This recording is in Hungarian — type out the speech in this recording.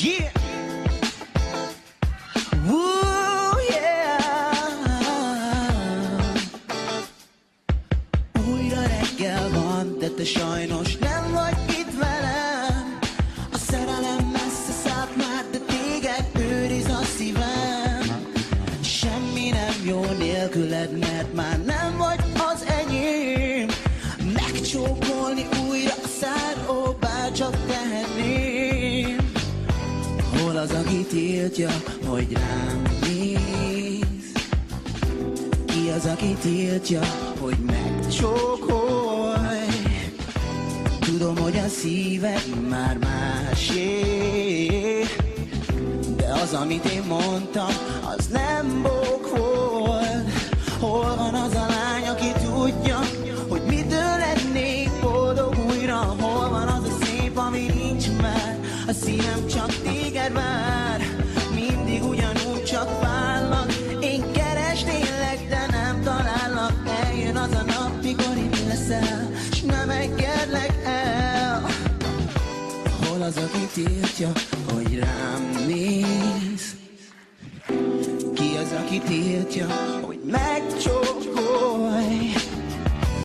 Yeah! Ooh, yeah! Újra reggel van, de te sajnos nem vagy itt velem. A szerelem messze szállt már, de téged őriz a szívem. Semmi nem jó nélküled, mert már nem vagy az enyém. Megcsókolni újra a szád, ó, bárcsak tehetném. Hol az, aki tiltja, hogy rám néz? Ki az, aki tiltja, hogy megcsókolj? Tudom, hogy a szíved már másé, de az, amit én mondtam, az nem bók volt. Hol van az a lány, aki tudja, hogy mitől lennék boldog újra? Hol van az a szép, ami nincs már? A szívem csak téged vár, mindig ugyanúgy csak vállak. Én keresnélek, de nem talállak. Eljön az a nap, mikor itt leszel, s nem engedlek el. Hol az, aki tiltja, hogy rám néz? Ki az, aki tiltja, hogy megcsókolj?